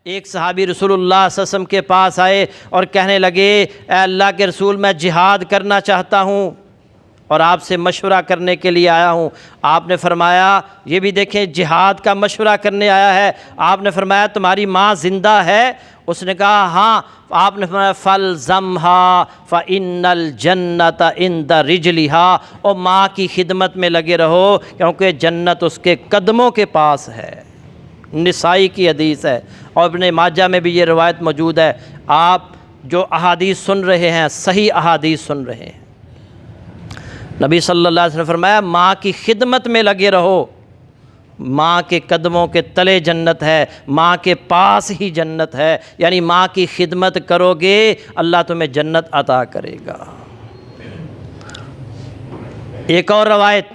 ایک صحابی رسول اللہ صلی اللہ علیہ وسلم کے پاس آئے اور کہنے لگے اے اللہ کے رسول میں جہاد کرنا چاہتا ہوں اور آپ سے مشورہ کرنے کے لیے آیا ہوں۔ آپ نے فرمایا، یہ بھی دیکھیں جہاد کا مشورہ کرنے آیا ہے، آپ نے فرمایا تمہاری ماں زندہ ہے؟ اس نے کہا ہاں۔ آپ نے فرمایا فَالْزَمْهَا فَإِنَّ الْجَنَّةَ عِنْدَ رِجْلِهَا، اور ماں کی خدمت میں لگے رہو کیونکہ جنت اس کے قدموں کے پاس ہے۔ نسائی کی حدیث ہے اور ابن ماجہ میں بھی یہ روایت موجود ہے۔ آپ جو احادیث سن رہے ہیں صحیح احادیث سن رہے ہیں۔ نبی صلی اللہ علیہ وسلم نے فرمایا ماں کی خدمت میں لگے رہو، ماں کے قدموں کے تلے جنت ہے، ماں کے پاس ہی جنت ہے، یعنی ماں کی خدمت کرو گے اللہ تمہیں جنت عطا کرے گا۔ ایک اور روایت،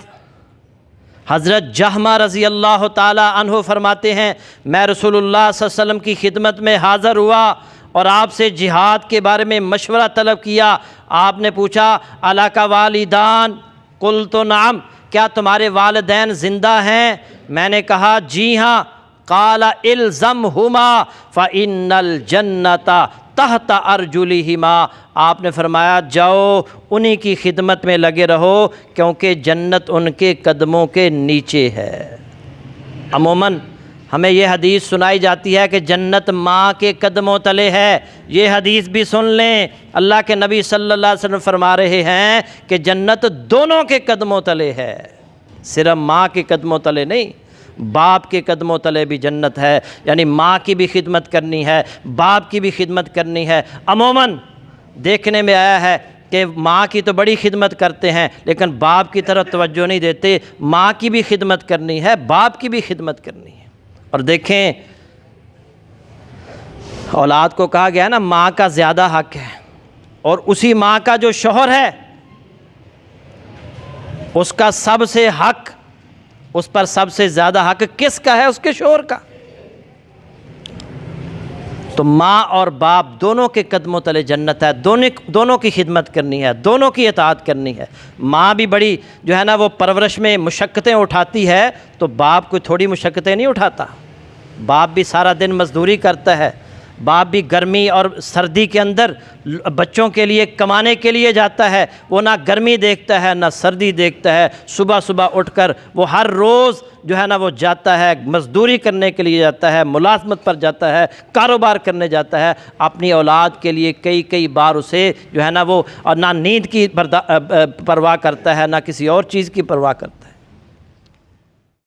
حضرت جہمہ رضی اللہ تعالی عنہ فرماتے ہیں میں رسول اللہ صلی اللہ علیہ وسلم کی خدمت میں حاضر ہوا اور آپ سے جہاد کے بارے میں مشورہ طلب کیا۔ آپ نے پوچھا اَلَکَ وَالِدَانِ قُلْتُ نَعَمْ، کیا تمہارے والدین زندہ ہیں؟ میں نے کہا جی ہاں۔ قَالَ إِلْزَمْهُمَا فَإِنَّ الْجَنَّةَ تحت ارجلہما، آپ نے فرمایا جاؤ انہی کی خدمت میں لگے رہو کیونکہ جنت ان کے قدموں کے نیچے ہے۔ عموماً ہمیں یہ حدیث سنائی جاتی ہے کہ جنت ماں کے قدموں تلے ہے، یہ حدیث بھی سن لیں، اللہ کے نبی صلی اللہ علیہ وسلم فرما رہے ہیں کہ جنت دونوں کے قدموں تلے ہے، صرف ماں کے قدموں تلے نہیں، باپ کے قدموں تلے بھی جنت ہے، یعنی ماں کی بھی خدمت کرنی ہے، باپ کی بھی خدمت کرنی ہے۔ عموماً دیکھنے میں آیا ہے کہ ماں کی تو بڑی خدمت کرتے ہیں لیکن باپ کی طرف توجہ نہیں دیتے، ماں کی بھی خدمت کرنی ہے، باپ کی بھی خدمت کرنی ہے۔ اور دیکھیں اولاد کو کہا گیا ہے نا ماں کا زیادہ حق ہے، اور اسی ماں کا جو شوہر ہے اس کا سب سے حق، اس پر سب سے زیادہ حق کس کا ہے؟ اس کے شوہر کا۔ تو ماں اور باپ دونوں کے قدموں تلے جنت ہے، دونوں کی خدمت کرنی ہے، دونوں کی اطاعت کرنی ہے۔ ماں بھی بڑی جو ہے نا وہ پرورش میں مشقتیں اٹھاتی ہے تو باپ کوئی تھوڑی مشقتیں نہیں اٹھاتا، باپ بھی سارا دن مزدوری کرتا ہے، باپ بھی گرمی اور سردی کے اندر بچوں کے لیے کمانے کے لیے جاتا ہے، وہ نہ گرمی دیکھتا ہے نہ سردی دیکھتا ہے، صبح صبح اٹھ کر وہ ہر روز جو ہے نا وہ جاتا ہے، مزدوری کرنے کے لیے جاتا ہے، ملازمت پر جاتا ہے، کاروبار کرنے جاتا ہے، اپنی اولاد کے لیے کئی بار اسے جو ہے نا وہ نہ نیند کی پرواہ کرتا ہے نہ کسی اور چیز کی پرواہ کرتا ہے۔